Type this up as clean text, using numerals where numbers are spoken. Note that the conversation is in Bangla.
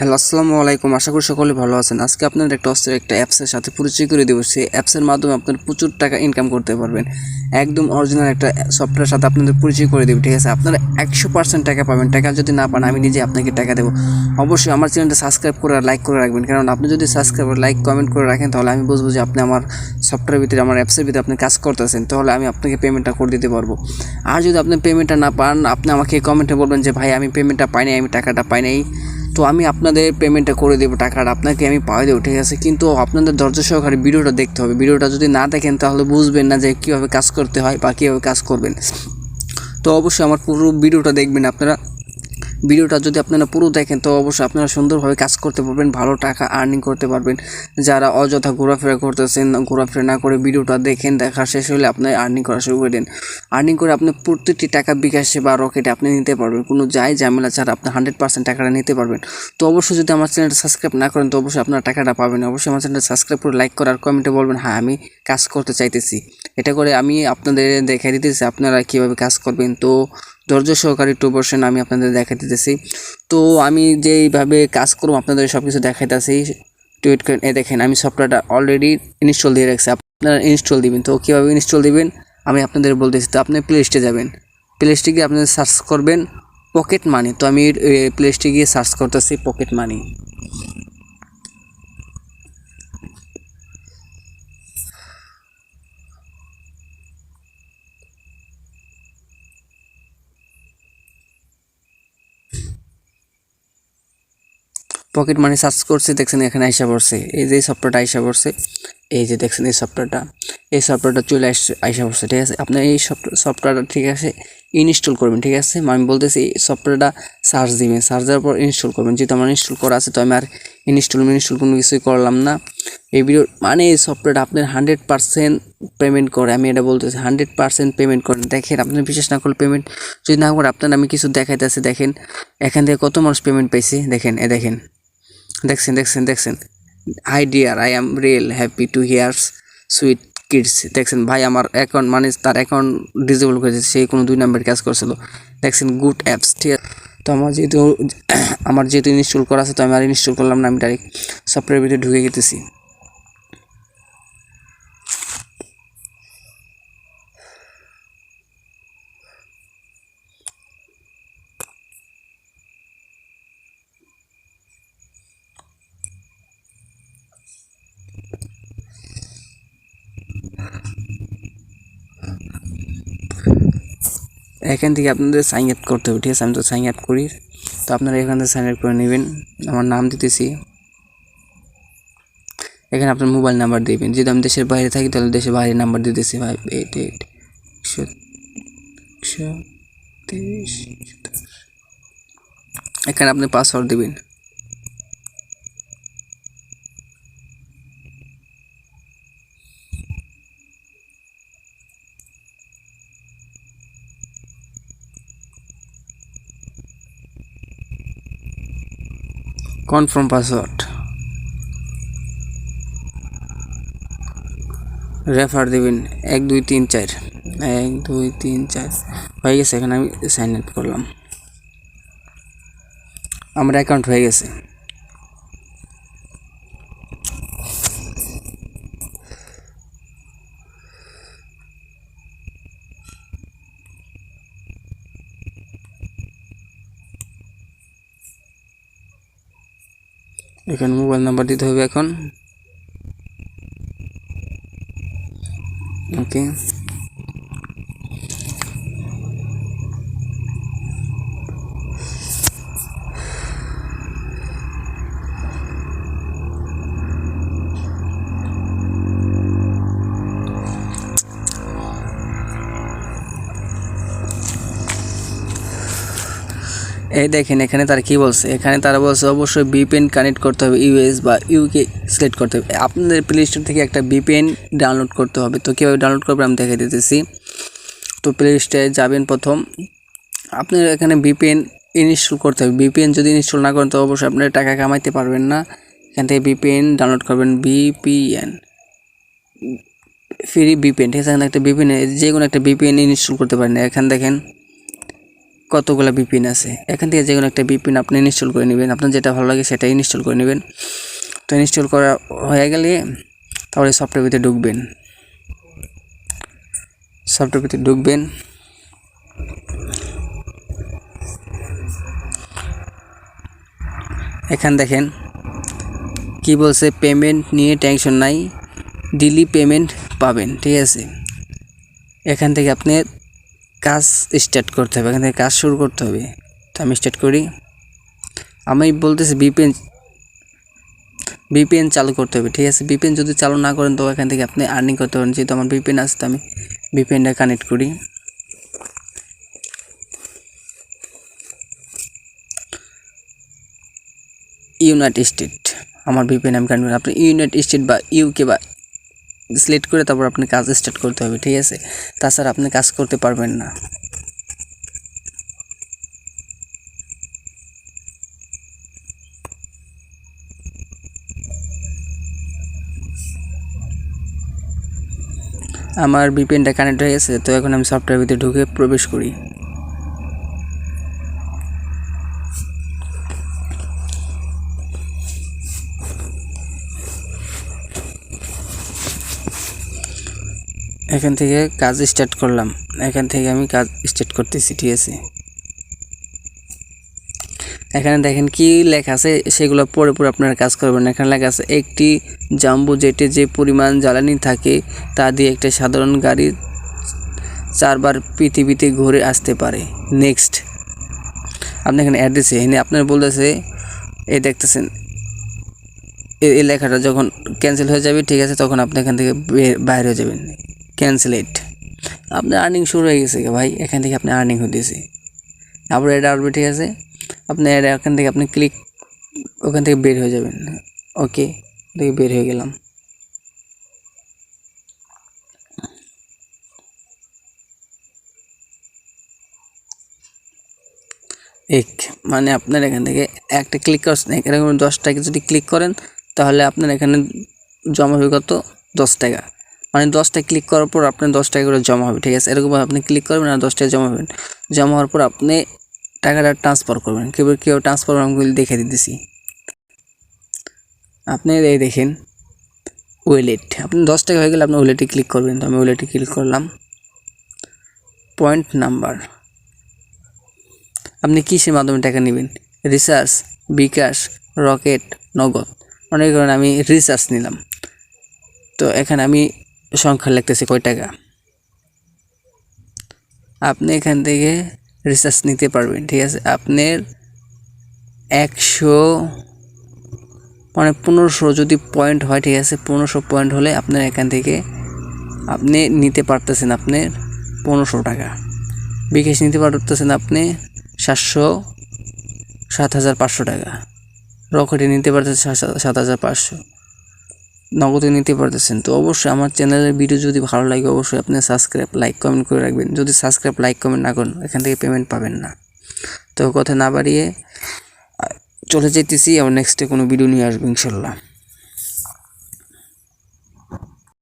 হ্যালো, আসসালামু আলাইকুম। আশা করি সকলে ভালো আছেন। আজকে আপনাদের একটা অস্থির একটা অ্যাপসের সাথে পরিচয় করে দেবো। সেই অ্যাপসের মাধ্যমে আপনারা প্রচুর টাকা ইনকাম করতে পারবেন। একদম অরিজিনাল একটা সফটওয়্যারের সাথে আপনাদের পরিচয় করে দেবো, ঠিক আছে? আপনারা 100% টাকা পাবেন। টাকা যদি না পান, আমি নিজে আপনাকে টাকা দেবো। অবশ্যই আমার চ্যানেলটা সাবস্ক্রাইব করে আর লাইক করে রাখবেন, কারণ আপনি যদি সাবস্ক্রাইব লাইক কমেন্ট করে রাখেন, তাহলে আমি বুঝবো যে আপনি আমার সফটওয়্যারের ভিতরে, আমার অ্যাপসের ভিতরে আপনি কাজ করতেছেন, তাহলে আমি আপনাকে পেমেন্টটা করে দিতে পারবো। আর যদি আপনি পেমেন্টটা না পান, আপনি আমাকে কমেন্টে বলবেন যে ভাই আমি পেমেন্টটা পাইনি, আমি টাকাটা পাইনি, তো আমি আপনাদের পেমেন্টটা করে দেবো, টাকাটা আপনাকে আমি পাঠিয়ে দেবো, ঠিক আছে? কিন্তু আপনাদের ধৈর্য সহকারে ভিডিওটা দেখতে হবে। ভিডিওটা যদি না দেখেন, তাহলে বুঝবেন না যে কীভাবে কাজ করতে হয় বা কীভাবে কাজ করবেন। তো অবশ্যই আমার পুরো ভিডিওটা দেখবেন আপনারা। ভিডিওটা যদি আপনারা পুরো দেখেন, তো অবশ্যই আপনারা সুন্দরভাবে কাজ করতে পারবেন, ভালো টাকা আর্নিং করতে পারবেন। যারা অযথা ঘোরাফেরা করতেছেন, ঘোরাফেরা না করে ভিডিওটা দেখেন, দেখা শেষ হলে আপনি আর্নিং করা শুরু করে দেন। আর্নিং করে আপনি প্রত্যেকটি টাকা বিকাশে বা রকেটে আপনি নিতে পারবেন, কোনো ঝামেলা ছাড়া আপনি 100% টাকাটা নিতে পারবেন। তো অবশ্যই যদি আমার চ্যানেলটা সাবস্ক্রাইব না করেন, তো অবশ্যই আপনারা টাকাটা পাবেন। অবশ্যই আমার চ্যানেলটা সাবস্ক্রাইব করে লাইক করার কমেন্টে বলবেন হ্যাঁ আমি কাজ করতে চাইতেছি। এটা করে আমি আপনাদের দেখাই দিতেছি আপনারা কীভাবে কাজ করবেন। তো ধৈর্য সহকারে একটু বসেন, আমি আপনাদের দেখাই দিতেছি। তো আমি যেইভাবে কাজ করব আপনাদের সব কিছু দেখাইতেছি, টুইট করেন। দেখেন আমি সফটওয়্যারটা অলরেডি ইনস্টল দিয়ে রাখছি, আপনারা ইনস্টল দিবেন। তো কীভাবে ইনস্টল দিবেন আমি আপনাদের বলতেছি। তো আপনি প্লে স্টোরে যাবেন, প্লে স্টোরে গিয়ে আপনাদের সার্চ করবেন পকেট মানি। তো আমি প্লে স্টোরে গিয়ে সার্চ করতেছি pocket money. Pocket money search করছি, দেখছেন এখানে আইসা পড়ছে, এই যে সফটওয়্যারটা আইসা পড়ছে, এই যে দেখছেন এই সফটওয়্যারটা চলে আইসা পড়ছে, ঠিক আছে? আপনার এই সফটওয়্যারটা, ঠিক আছে, ইনস্টল করবেন, ঠিক আছে? আমি বলতেছি এই সফটওয়্যারটা সার্চ দিবেন, সার্চ দেওয়ার পর ইনস্টল করবেন। যেহেতু আমার ইনস্টল করা আছে, তো আমি আর ইনস্টল কোনো কিছুই করলাম না। এই ভিডিও মানে এই সফটওয়্যারটা আপনার 100% পেমেন্ট করে, আমি এটা বলতেছি 100% পেমেন্ট করেন। দেখেন আপনি বিশেষ না করলে পেমেন্ট যদি না করে, আপনার আমি কিছু দেখাইতেছি। দেখেন এখান থেকে কত মানুষ পেমেন্ট পাইছে, দেখেন দেখেন, দেখছেন hi dear, I am real happy to hear sweet kids. দেখছেন ভাই আমার অ্যাকাউন্ট, মানে তার অ্যাকাউন্ট ডিসেবল করেছে, সেই কোনো 2 নাম্বার কাজ করছিল। দেখছেন গুড অ্যাপস, ঠিক আছে? তো আমার যেহেতু ইনস্টল করা আছে, তো আমি আর ইনস্টল করলাম না, আমি ডাইরেক্ট সফটওয়্যারের ভিতরে ঢুকে গেতেছি। এখান থেকে আপনাদের সাইন আপ করতে হবে, ঠিক আছে? আমি তো সাইন আপ করি, তো আপনারা এখান থেকে সাইন আপ করে নেবেন। আমার নাম দিতেছি, এখানে আপনার মোবাইল নাম্বার দেবেন। যদি আমি দেশের বাইরে থাকি, তাহলে দেশের বাইরে নাম্বার দিতেছি 588 এখানে আপনি পাসওয়ার্ড দেবেন। কনফার্ম পাসওয়ার্ড, রেফার দেবেন 1 2 3 4, 1 2 3 4 হয়ে গেছে। এখানে আমি সাইন আপ করলাম, আমার অ্যাকাউন্ট হয়ে গেছে। এখানে মোবাইল নাম্বার দিতে হবে এখন, ওকে। এই দেখেন এখানে তারা কি বলছে, এখানে তারা বলছে অবশ্যই ভিপিএন কানেক্ট করতে হবে, ইউএস বা ইউকে সিলেক্ট করতে হবে। আপনাদের প্লে স্টোর থেকে একটা ভিপিএন ডাউনলোড করতে হবে। তো কীভাবে ডাউনলোড করবে আমি দেখে দিতেছি। তো প্লে স্টোরে যাবেন, প্রথম আপনার এখানে ভিপিএন ইনস্টল করতে হবে। ভিপিএন যদি ইনস্টল না করেন, তো অবশ্যই আপনার টাকা কামাইতে পারবেন না। এখান থেকে ভিপিএন ডাউনলোড করবেন, ভিপিএন ফ্রি ভিপিএন, ঠিক আছে? এখানে একটা ভিপিএন, যে কোনো একটা ভিপিএন ইনস্টল করতে পারেন। এখানে দেখেন কতগুলো বিপিন আছে। এখান থেকে যে কোনো একটা বিপিন আপনি ইনস্টল করে নেবেন, আপনার যেটা ভালো লাগে সেটা ইনস্টল করে নেবেন। তো ইনস্টল করা হয়ে গেলে তাহলে সফটওয়্যার ভিতরে ঢুকবেন। সফটওয়্যার ভিতরে ঢুকবেন, এখান দেখেন কি বলছে, পেমেন্ট নিয়ে টেনশন নাই, ডেইলি পেমেন্ট পাবেন। ঠিক আছে, এখান থেকে আপনি কাজ স্টার্ট করতে হবে, এখান থেকে কাজ শুরু করতে হবে। তো আমি স্টার্ট করি। আমি বলতেছি ভিপিএন চালু করতে হবে। ঠিক আছে, ভিপিএন যদি চালু না করেন তো এখান থেকে আপনি আর্নিং করতে পারেন। যেহেতু আমার ভিপিএন আছে তো আমি ভিপিএনটা কানেক্ট করি। ইউনাইটেড স্টেট আমার ভিপিএন আমি কানেক্ট করি। আপনি ইউনাইটেড স্টেট বা ইউকে বা সিলেক্ট করে তারপর আপনি কাজ স্টার্ট করতে হবে। ঠিক আছে, তাছাড়া আপনি কাজ করতে পারবেন না। আমার ভিপিএনটা কানেক্ট হয়ে গেছে। তো এখন আমি সফটওয়্যার ভিতরে ঢুকে প্রবেশ করি। এখান থেকে কাজ স্টার্ট করলাম, এখান থেকে আমি কাজ স্টার্ট করতেছি। ঠিক আছে, এখানে দেখেন কি লেখা আছে, সেগুলো পরে পরে আপনারা কাজ করবেন। এখানে লেখা আছে একটি জাম্বো জেটে যে পরিমাণ জ্বালানি থাকে তা দিয়ে একটা সাধারণ গাড়ি 4 বার পৃথিবীতে ঘুরে আসতে পারে। নেক্সট আপনি এখানে অ্যাড দিচ্ছে, এখানে আপনার বলতেছে এই দেখতেছেন এই লেখাটা যখন ক্যান্সেল হয়ে যাবে, ঠিক আছে, তখন আপনি এখান থেকে বাইরে হয়ে যাবেন। ক্যান্সেলেট, আপনার আর্নিং শুরু হয়ে গেছে ভাই, এখান থেকে আপনি আর্নিং হতেছে। আবার এটা আসবে। ঠিক আছে, আপনি এখান থেকে আপনি ক্লিক, ওখান থেকে বের হয়ে যাবেন। ওকে, দেখে বের হয়ে গেলাম। মানে আপনার এখান থেকে একটা ক্লিক করছেন, এরকম 10 টাকা যদি ক্লিক করেন তাহলে আপনার এখানে জমা হবে কত, 10 টাকা। মানে 10টা ক্লিক করার পর আপনার 10 টাকা করে জমা হবে। ঠিক আছে, এরকম আপনি ক্লিক করবেন আর 10 টাকা জমা হবেন। জমা হওয়ার পর আপনি টাকাটা ট্রান্সফার করবেন। কেউ ট্রান্সফার আমগুলি দেখে দিতেছি। আপনি এই দেখেন ওয়ালেট, আপনি 10 টাকা হয়ে গেলে আপনি ওয়ালেটে ক্লিক করবেন। তো আমি ওয়ালেটে ক্লিক করলাম। পয়েন্ট নাম্বার, আপনি কিসের মাধ্যমে টাকা নেবেন, রিচার্জ, বিকাশ, রকেট, নগদ। মনে করেন আমি রিচার্জ নিলাম, তো এখানে আমি সংখ্যা লিখতেছি কয় টাকা। আপনি এখান থেকে রিচার্জ নিতে পারবেন। ঠিক আছে, আপনার 100 মানে 1500 যদি পয়েন্ট হয়, ঠিক আছে, 1500 পয়েন্ট হলে আপনার এখান থেকে আপনি নিতে পারতেছেন আপনার 1500 টাকা। বিকাশ নিতে পারতেছেন আপনি 7,500 টাকা। রকেটে নিতে পারতেছেন 7,500। নগদে নিতে পারতেছেন। তো অবশ্যই আমার চ্যানেলের ভিডিও যদি ভালো লাগে অবশ্যই আপনি সাবস্ক্রাইব, লাইক, কমেন্ট করে রাখবেন। যদি সাবস্ক্রাইব, লাইক, কমেন্ট না করেন এখান থেকে পেমেন্ট পাবেন না। তো কথা না বাড়িয়ে চলে যেতেছি, আবার নেক্সটে কোনো ভিডিও নিয়ে আসবো ইনশাল্লাহ।